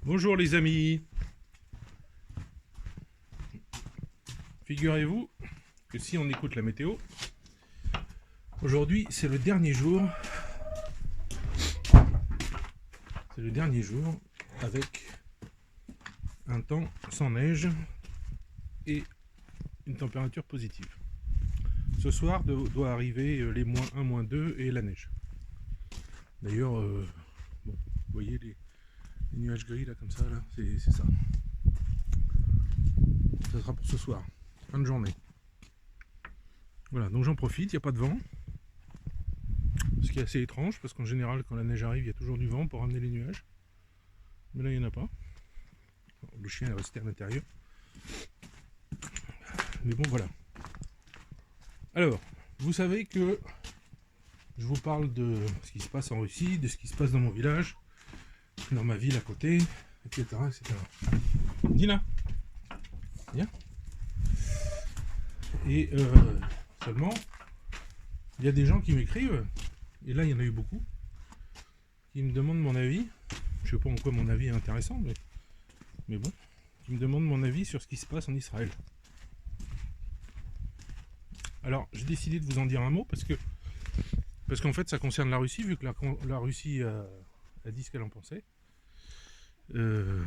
Bonjour les amis. Figurez-vous que si on écoute la météo, aujourd'hui c'est le dernier jour. C'est le dernier jour avec un temps sans neige et une température positive. Ce soir doit arriver les -1, -2 et la neige. D'ailleurs, bon, vous voyez les nuages gris là comme ça, là, c'est ça. Ça sera pour ce soir, fin de journée. Voilà, donc j'en profite, il n'y a pas de vent. Ce qui est assez étrange, parce qu'en général, quand la neige arrive, il y a toujours du vent pour ramener les nuages. Mais là, il n'y en a pas. Le chien est resté à l'intérieur. Mais bon, voilà. Alors, vous savez que je vous parle de ce qui se passe en Russie, de ce qui se passe dans mon village, dans ma ville à côté, etc. etc. Dina, viens. Et seulement, il y a des gens qui m'écrivent, et là il y en a eu beaucoup, qui me demandent mon avis. Je sais pas en quoi mon avis est intéressant, mais bon, qui me demandent mon avis sur ce qui se passe en Israël. Alors, j'ai décidé de vous en dire un mot parce qu'en fait, ça concerne la Russie, vu que la Russie a dit ce qu'elle en pensait. Ils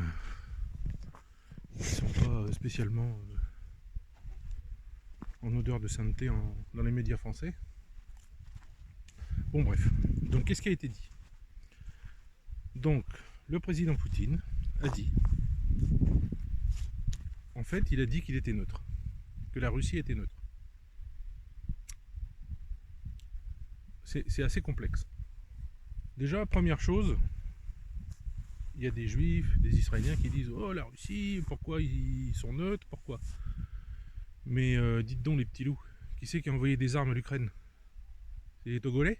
sont pas spécialement en odeur de sainteté dans les médias français. Bon, bref. Donc, qu'est-ce qui a été dit? Donc, le président Poutine a dit, en fait, il a dit qu'il était neutre, que la Russie était neutre. C'est assez complexe. Déjà, première chose, il y a des juifs, des Israéliens qui disent « Oh, la Russie, pourquoi ils sont neutres, pourquoi ?» Mais dites donc les petits loups, qui c'est qui a envoyé des armes à l'Ukraine? C'est les Togolais?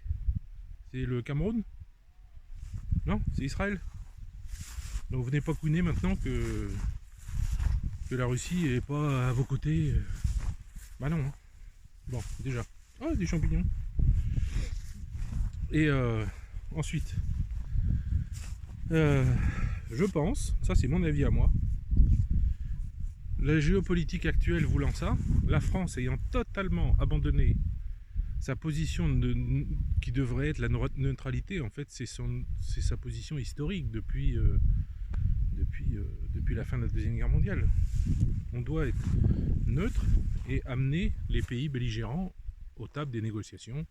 C'est le Cameroun? Non, c'est Israël. Donc vous venez pas couiner maintenant que la Russie est pas à vos côtés. Bah non. Hein. Bon, déjà. Oh, des champignons. Et ensuite, je pense, ça c'est mon avis à moi, la géopolitique actuelle voulant ça, la France ayant totalement abandonné sa position qui devrait être la neutralité, en fait c'est sa position historique depuis la fin de la Deuxième Guerre mondiale. On doit être neutre et amener les pays belligérants aux tables des négociations,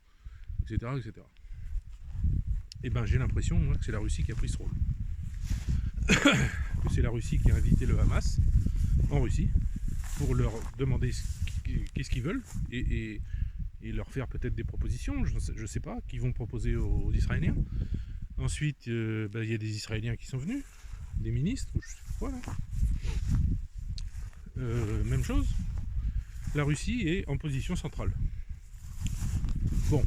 etc. etc. Et ben j'ai l'impression que c'est la Russie qui a pris ce rôle. Que c'est la Russie qui a invité le Hamas en Russie pour leur demander qu'est-ce qu'ils veulent et leur faire peut-être des propositions, je sais pas, qu'ils vont proposer aux Israéliens. Ensuite, il y a des Israéliens qui sont venus, des ministres, ou je sais pas quoi là. Même chose, la Russie est en position centrale. Bon,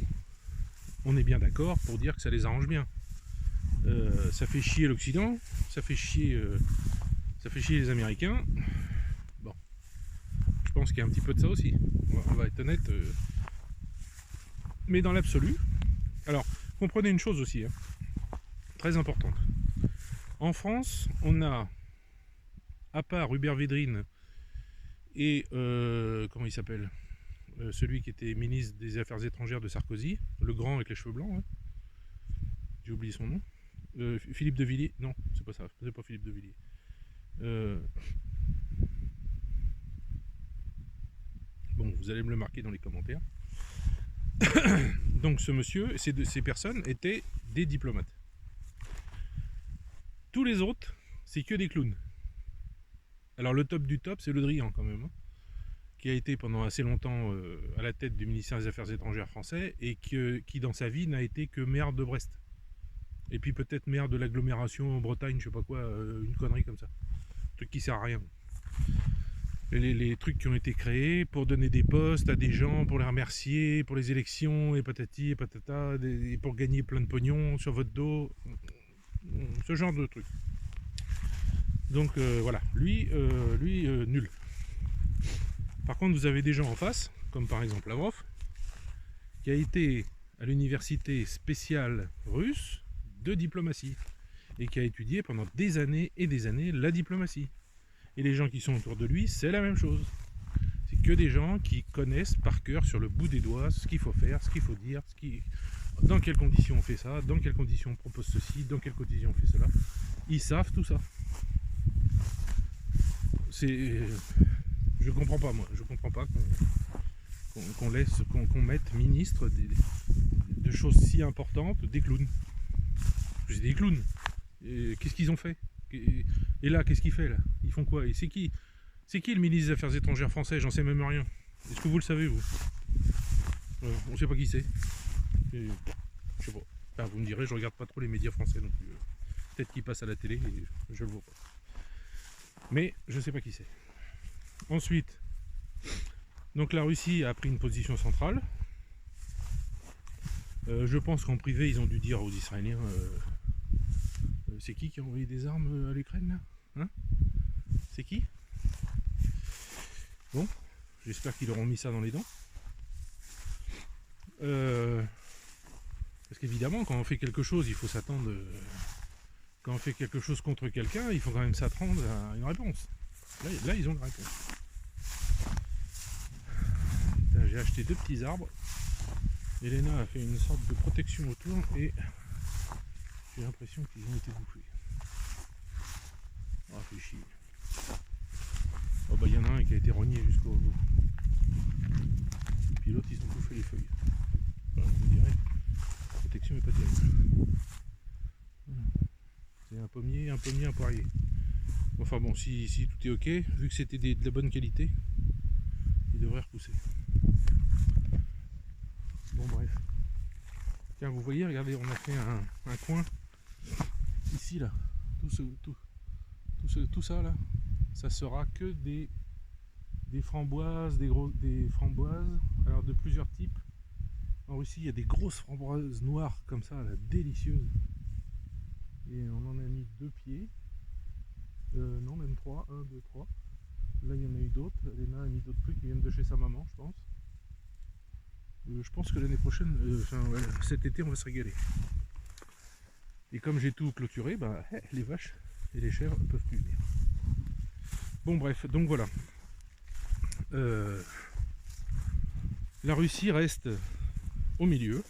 on est bien d'accord pour dire que ça les arrange bien. Ça fait chier l'Occident, ça fait chier les Américains. Bon, je pense qu'il y a un petit peu de ça aussi. On va être honnête. Mais dans l'absolu, alors comprenez une chose aussi, hein, très importante. En France, on a, à part Hubert Védrine et comment il s'appelle, celui qui était ministre des Affaires étrangères de Sarkozy, le grand avec les cheveux blancs, hein, j'ai oublié son nom. Philippe de Villiers, non, c'est pas ça, c'est pas Philippe de Villiers. Bon, vous allez me le marquer dans les commentaires. Donc ce monsieur, ces personnes étaient des diplomates. Tous les autres, c'est que des clowns. Alors le top du top, c'est Le Drian quand même, hein, qui a été pendant assez longtemps à la tête du ministère des Affaires étrangères français et qui dans sa vie n'a été que maire de Brest. Et puis peut-être maire de l'agglomération en Bretagne, je sais pas quoi, une connerie comme ça. Un truc qui sert à rien. Les trucs qui ont été créés pour donner des postes à des gens, pour les remercier, pour les élections, et patati et patata, et pour gagner plein de pognon sur votre dos. Ce genre de trucs. Donc voilà, lui, nul. Par contre, vous avez des gens en face, comme par exemple Lavrov, qui a été à l'université spéciale russe de diplomatie et qui a étudié pendant des années et des années la diplomatie. Et les gens qui sont autour de lui, c'est la même chose. C'est que des gens qui connaissent par cœur, sur le bout des doigts, ce qu'il faut faire, ce qu'il faut dire, dans quelles conditions on fait ça, dans quelles conditions on propose ceci, dans quelles conditions on fait cela. Ils savent tout ça. Je comprends pas, moi. Je comprends pas qu'on mette ministre de choses si importantes, des clowns. C'est des clowns. Qu'est-ce qu'ils ont fait? Et là, qu'est-ce qu'ils font là? Ils font quoi? Et c'est qui le ministre des Affaires étrangères français? J'en sais même rien. Est-ce que vous le savez, vous? On sait pas qui c'est. Je sais pas. Enfin, vous me direz, je regarde pas trop les médias français non plus. Peut-être qu'ils passent à la télé et je le vois pas. Mais je sais pas qui c'est. Ensuite, donc la Russie a pris une position centrale. Je pense qu'en privé, ils ont dû dire aux Israéliens c'est qui a envoyé des armes à l'Ukraine là, hein? C'est qui? Bon, j'espère qu'ils leur ont mis ça dans les dents. Parce qu'évidemment, quand on fait quelque chose, il faut s'attendre. Quand on fait quelque chose contre quelqu'un, il faut quand même s'attendre à une réponse. Là, ils ont la réponse. J'ai acheté 2 petits arbres. Elena a fait une sorte de protection autour et j'ai l'impression qu'ils ont été bouffés. Ah, fait chier. Oh bah il y en a un qui a été rogné jusqu'au bout. Puis l'autre ils ont bouffé les feuilles. Enfin, vous me direz, la protection est pas terrible. C'est un pommier, un poirier. Enfin bon, si tout est ok, vu que c'était de la bonne qualité, il devrait repousser. Bon bref. Tiens, vous voyez, regardez, on a fait un coin ici là. Tout ça là, ça sera que des framboises, des framboises, alors de plusieurs types. En Russie, il y a des grosses framboises noires comme ça, là, délicieuses. Et on en a mis 2 pieds. Non, même 3, 1, 2, 3. Là, il y en a eu d'autres. Elena a mis d'autres trucs qui viennent de chez sa maman, je pense. Je pense que l'année prochaine, ouais, cet été, on va se régaler. Et comme j'ai tout clôturé, bah, les vaches et les chèvres ne peuvent plus venir. Bon, bref, donc voilà. La Russie reste au milieu.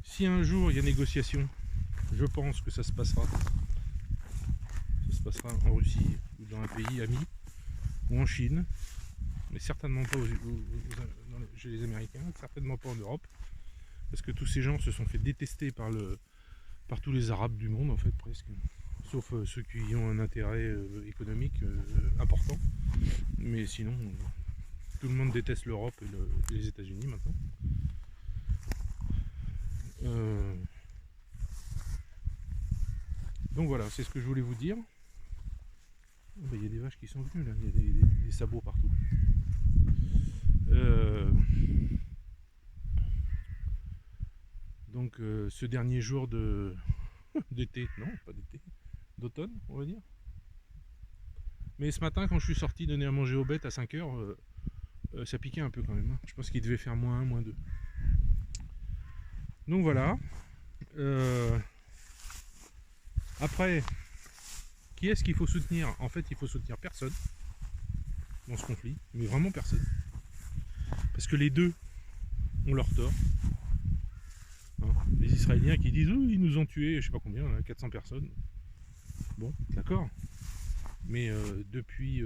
Si un jour il y a négociation, je pense que ça se passera. Ça se passera en Russie ou dans un pays ami ou en Chine, mais certainement pas chez les Américains, certainement pas en Europe, parce que tous ces gens se sont fait détester par tous les Arabes du monde en fait presque, sauf ceux qui ont un intérêt économique important, mais sinon tout le monde déteste l'Europe et les États-Unis maintenant. Donc voilà, c'est ce que je voulais vous dire. Il y a des vaches qui sont venues là, il y a des sabots partout. Donc ce dernier jour d'été, non pas d'été, d'automne on va dire. Mais ce matin quand je suis sorti donner à manger aux bêtes à 5h, ça piquait un peu quand même. Hein. Je pense qu'il devait faire -1, -2. Donc voilà. Après, qui est-ce qu'il faut soutenir? En fait, il faut soutenir personne dans ce conflit, mais vraiment personne. Parce que les deux ont leur tort. Hein, les Israéliens qui disent oh, ils nous ont tués, je sais pas combien, 400 personnes. Bon, d'accord. Mais depuis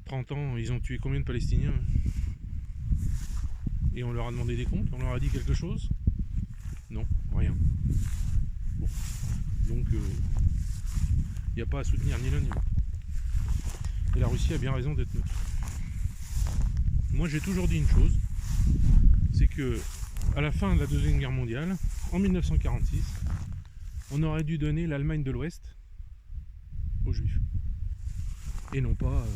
30 ans, ils ont tué combien de Palestiniens? Et on leur a demandé des comptes? On leur a dit quelque chose? Non, rien. Bon. Donc, il n'y a pas à soutenir ni l'un ni l'autre. Et la Russie a bien raison d'être neutre. Moi, j'ai toujours dit une chose, c'est que à la fin de la Deuxième Guerre mondiale, en 1946, on aurait dû donner l'Allemagne de l'Ouest aux Juifs. Et non pas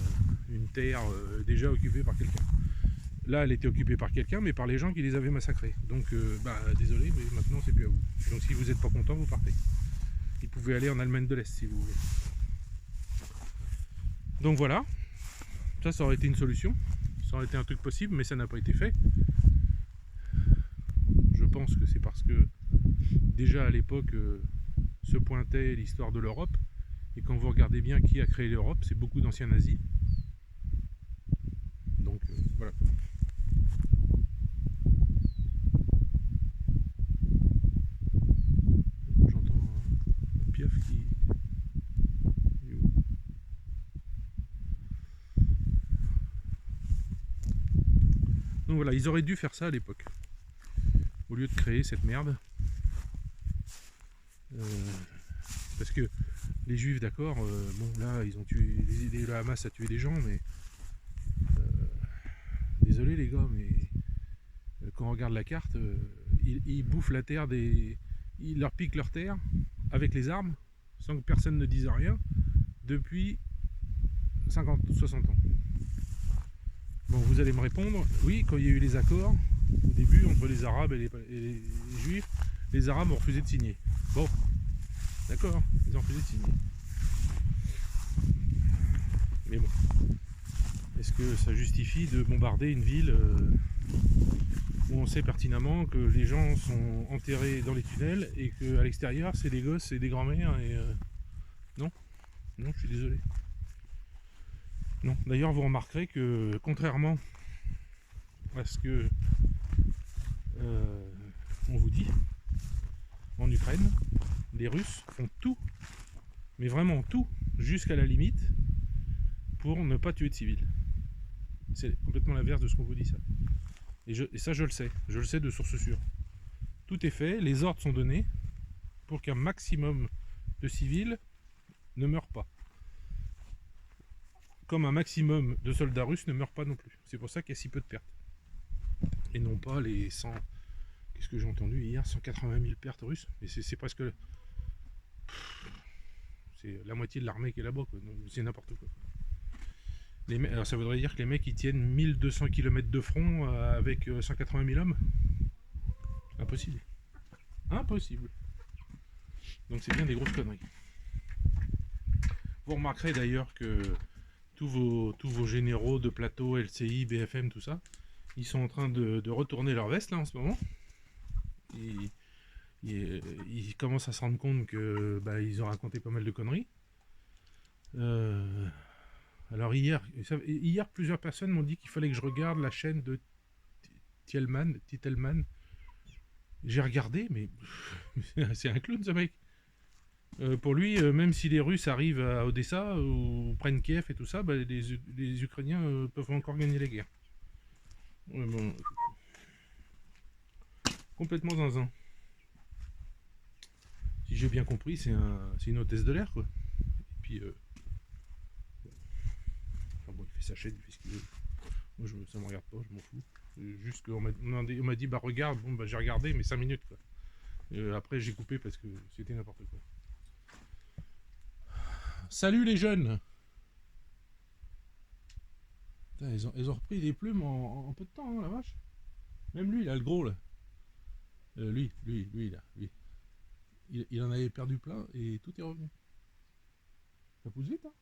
une terre déjà occupée par quelqu'un. Là, elle était occupée par quelqu'un, mais par les gens qui les avaient massacrés. Donc, désolé, mais maintenant, c'est plus à vous. Donc, si vous n'êtes pas content, vous partez. Ils pouvaient aller en Allemagne de l'Est, si vous voulez. Donc, voilà. Ça aurait été une solution. Ça aurait été un truc possible, mais ça n'a pas été fait. Je pense que c'est parce que, déjà à l'époque, se pointait l'histoire de l'Europe. Et quand vous regardez bien qui a créé l'Europe, c'est beaucoup d'anciens nazis. Donc voilà. J'entends un piaf qui... Donc voilà, ils auraient dû faire ça à l'époque. Au lieu de créer cette merde. Parce que les juifs, d'accord, bon là, ils ont tué, le Hamas a tué des gens, mais désolé les gars, mais quand on regarde la carte, ils bouffent la terre ils leur piquent leur terre avec les armes, sans que personne ne dise rien, depuis 50 ou 60 ans. Bon, vous allez me répondre, oui, quand il y a eu les accords, au début, entre les Arabes et les Juifs, les Arabes ont refusé de signer. Bon, d'accord, ils ont refusé de signer. Mais bon, est-ce que ça justifie de bombarder une ville où on sait pertinemment que les gens sont enterrés dans les tunnels et qu'à l'extérieur, c'est des gosses et des grands-mères et... Non, non, je suis désolé. Non, d'ailleurs, vous remarquerez que, contrairement à ce que on vous dit, en Ukraine, les Russes font tout, mais vraiment tout, jusqu'à la limite, pour ne pas tuer de civils. C'est complètement l'inverse de ce qu'on vous dit, ça. Et ça, je le sais de source sûre. Tout est fait, les ordres sont donnés pour qu'un maximum de civils ne meurent pas. Comme un maximum de soldats russes ne meurent pas non plus. C'est pour ça qu'il y a si peu de pertes. Et non pas les 100... Qu'est-ce que j'ai entendu hier, 180 000 pertes russes. Et c'est presque... C'est la moitié de l'armée qui est là-bas, quoi. C'est n'importe quoi. Alors ça voudrait dire que les mecs ils tiennent 1200 km de front avec 180 000 hommes. Impossible. Impossible. Donc c'est bien des grosses conneries. Vous remarquerez d'ailleurs que tous vos généraux de plateau, LCI, BFM, tout ça, ils sont en train de retourner leur veste là en ce moment. Ils commencent à se rendre compte que ils ont raconté pas mal de conneries. Alors hier, plusieurs personnes m'ont dit qu'il fallait que je regarde la chaîne de Titelman. J'ai regardé, mais c'est un clown ce mec. Pour lui, même si les Russes arrivent à Odessa ou prennent Kiev et tout ça, les Ukrainiens peuvent encore gagner la guerre. Bon. Complètement zinzin. Si j'ai bien compris, c'est une hôtesse de l'air, quoi. Et puis, enfin bon, il fait sa chaîne, il fait ce qu'il veut. Moi, ça me regarde pas, je m'en fous. Juste qu'on m'a dit, regarde, bon, j'ai regardé, mais 5 minutes, quoi. Après, j'ai coupé parce que c'était n'importe quoi. Salut les jeunes! Putain, ils ont repris des plumes en peu de temps, hein, la vache. Même lui, là, le gros, là. Lui, là, lui. Il en avait perdu plein et tout est revenu. Ça pousse vite, hein.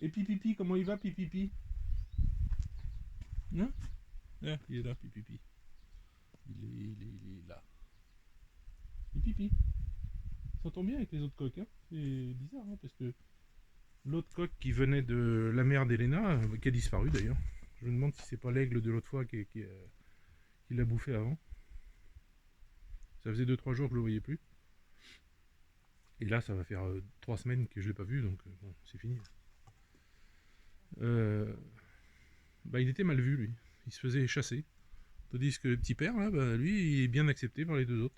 Et Pipipi, comment il va, Pipipi? Hein? Ah, il est là, Pipipi. Il est là. Pipipi. Ça s'entend bien avec les autres coqs, hein. C'est bizarre, hein, parce que l'autre coq qui venait de la mer d'Elena, qui a disparu d'ailleurs. Je me demande si c'est pas l'aigle de l'autre fois qui l'a bouffé avant. Ça faisait 2-3 jours que je le voyais plus. Et là, ça va faire 3 semaines que je l'ai pas vu, donc bon, c'est fini. Il était mal vu, lui. Il se faisait chasser. Tandis que le petit père, là, lui, il est bien accepté par les deux autres.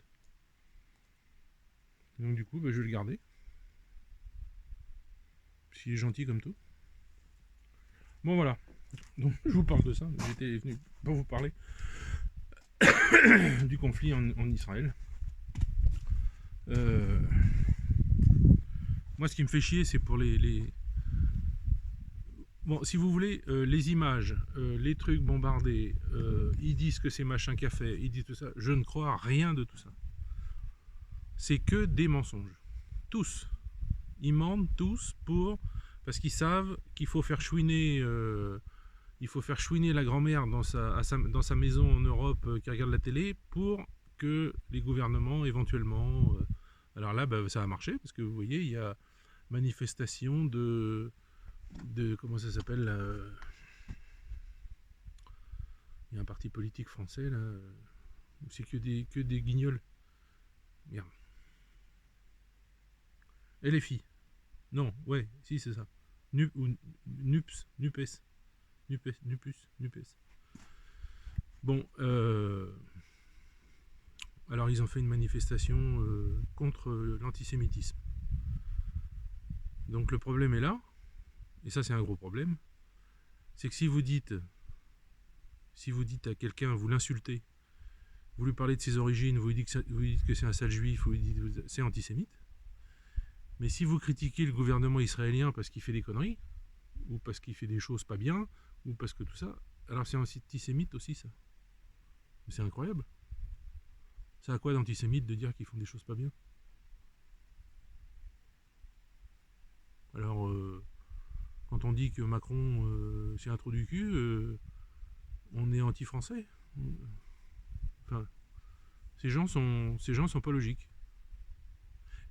Donc du coup, je vais le garder. Parce qu'il est gentil comme tout. Bon, voilà. Donc je vous parle de ça. J'étais venu pour vous parler du conflit en Israël. Moi, ce qui me fait chier, c'est pour les... Bon, si vous voulez, les images, les trucs bombardés, ils disent que c'est machin qui a fait, ils disent tout ça. Je ne crois à rien de tout ça. C'est que des mensonges. Tous. Ils mentent tous parce qu'ils savent qu'il faut faire chouiner... la grand-mère dans sa maison en Europe qui regarde la télé pour que les gouvernements éventuellement... alors là, bah, ça a marché, parce que vous voyez, il y a manifestation de comment ça s'appelle là, il y a un parti politique français là, où c'est que des guignols. Merde. LFI. Non, ouais, si c'est ça. NUPS. Bon, alors ils ont fait une manifestation contre l'antisémitisme. Donc le problème est là, et ça c'est un gros problème, c'est que si vous dites à quelqu'un, vous l'insultez, vous lui parlez de ses origines, vous lui dites que c'est un sale juif, vous lui dites que c'est antisémite, mais si vous critiquez le gouvernement israélien parce qu'il fait des conneries, ou parce qu'il fait des choses pas bien, ou parce que tout ça, alors c'est antisémite aussi ça. C'est incroyable. C'est à quoi d'antisémite de dire qu'ils font des choses pas bien? Alors, quand on dit que Macron c'est un trou du cul, on est anti-français. Enfin, ces gens sont pas logiques.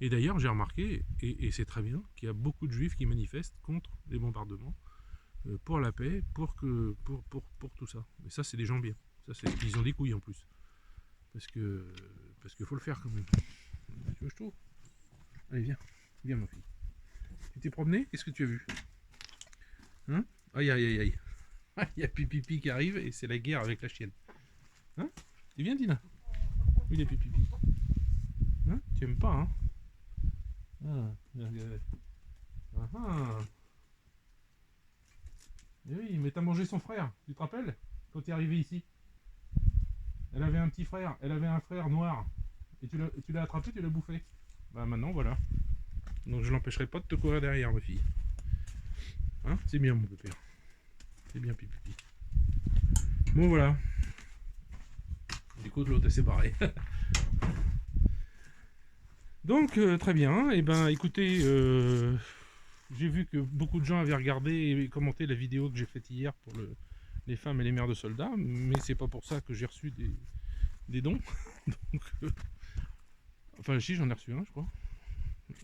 Et d'ailleurs, j'ai remarqué, et c'est très bien, qu'il y a beaucoup de juifs qui manifestent contre les bombardements, pour la paix, pour tout ça. Mais ça, c'est des gens bien. Ils ont des couilles en plus. Parce que faut le faire quand même. Tu veux que je trouve? Allez, viens. Viens, ma fille. Tu t'es promené? Qu'est-ce que tu as vu? Hein? Aïe, aïe, aïe, aïe. Il y a Pipipi qui arrive et c'est la guerre avec la chienne. Hein? Tu viens, Dina? Où il est Pipipi? Hein? Tu aimes pas, hein? Ah. Eh oui, mais t'as mangé son frère, tu te rappelles? Quand tu es arrivé ici. Elle avait un petit frère, elle avait un frère noir. Et tu l'as attrapé, tu l'as bouffé. Bah maintenant, voilà. Donc je l'empêcherai pas de te courir derrière, ma fille. Hein? C'est bien, mon pépère. C'est bien, Pipipi. Bon, voilà. Du coup, l'autre est séparé. Donc, très bien. Et ben, écoutez, j'ai vu que beaucoup de gens avaient regardé et commenté la vidéo que j'ai faite hier pour les femmes et les mères de soldats, mais c'est pas pour ça que j'ai reçu des dons. Donc, enfin, si, j'en ai reçu un, je crois.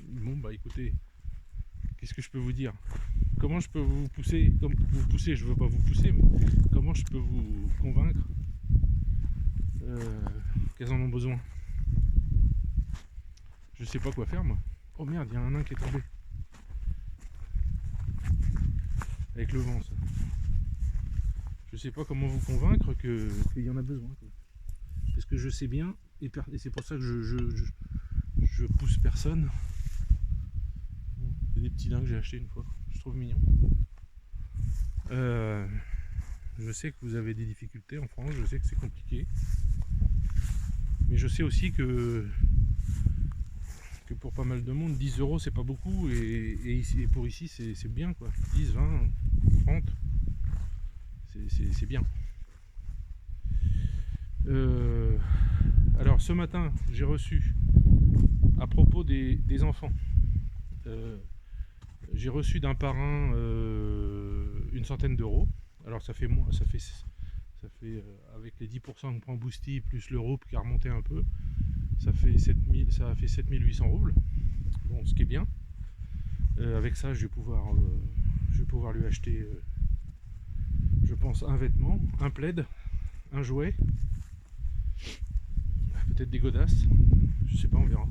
Bon, bah écoutez, qu'est-ce que je peux vous dire? Comment je peux vous pousser? Comme vous pousser, je veux pas vous pousser, mais comment je peux vous convaincre qu'elles en ont besoin? Je sais pas quoi faire, moi. Oh merde, il y a un nain qui est tombé. Avec le vent, ça. Je sais pas comment vous convaincre qu'il y en a besoin, quoi. Parce que je sais bien, et c'est pour ça que je pousse personne. C'est des petits nains que j'ai achetés une fois. Je trouve mignon. Je sais que vous avez des difficultés en France, je sais que c'est compliqué. Mais je sais aussi que pour pas mal de monde, 10 euros c'est pas beaucoup, et pour ici c'est bien, quoi. 10, 20, 30, c'est bien. Alors ce matin, j'ai reçu, à propos des enfants, j'ai reçu d'un parrain une centaine d'euros. Alors ça fait moins, ça fait avec les 10% que prend Boosty plus l'euro qui a remonté un peu, ça a fait 7800 roubles. Bon, ce qui est bien. Avec ça, je vais pouvoir lui acheter, je pense, un vêtement, un plaid, un jouet, peut-être des godasses, je sais pas, on verra.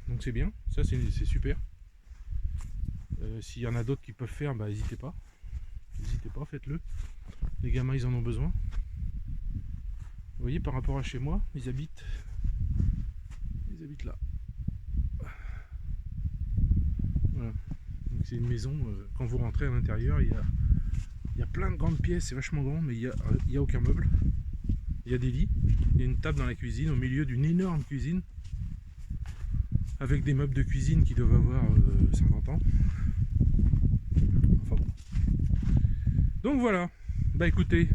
Donc c'est bien, ça c'est super. S'il y en a d'autres qui peuvent faire, bah n'hésitez pas, faites-le. Les gamins ils en ont besoin. Vous voyez, par rapport à chez moi, ils habitent là. Voilà. Donc c'est une maison, quand vous rentrez à l'intérieur, il y a plein de grandes pièces, c'est vachement grand, mais il y a aucun meuble. Il y a des lits, il y a une table dans la cuisine, au milieu d'une énorme cuisine, avec des meubles de cuisine qui doivent avoir 50 ans. Enfin bon. Donc voilà, bah écoutez,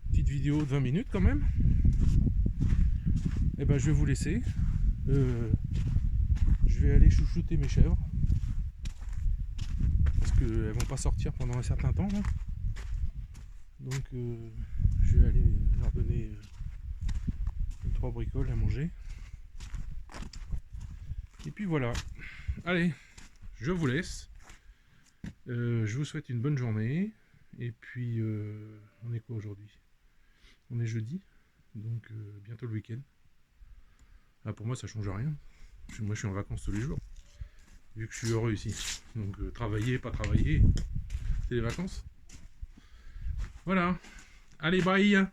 petite vidéo de 20 minutes quand même. Et ben je vais vous laisser. Je vais aller chouchouter mes chèvres. Parce qu'elles vont pas sortir pendant un certain temps. Là. Donc je je vais aller leur donner 3 bricoles à manger. Et puis voilà. Allez, je vous laisse. Je vous souhaite une bonne journée. Et puis, on est quoi aujourd'hui? On est jeudi, donc bientôt le week-end. Ah, pour moi, ça change rien. Moi, je suis en vacances tous les jours, vu que je suis heureux ici. Donc, travailler, pas travailler, c'est les vacances. Voilà. Allez, bye!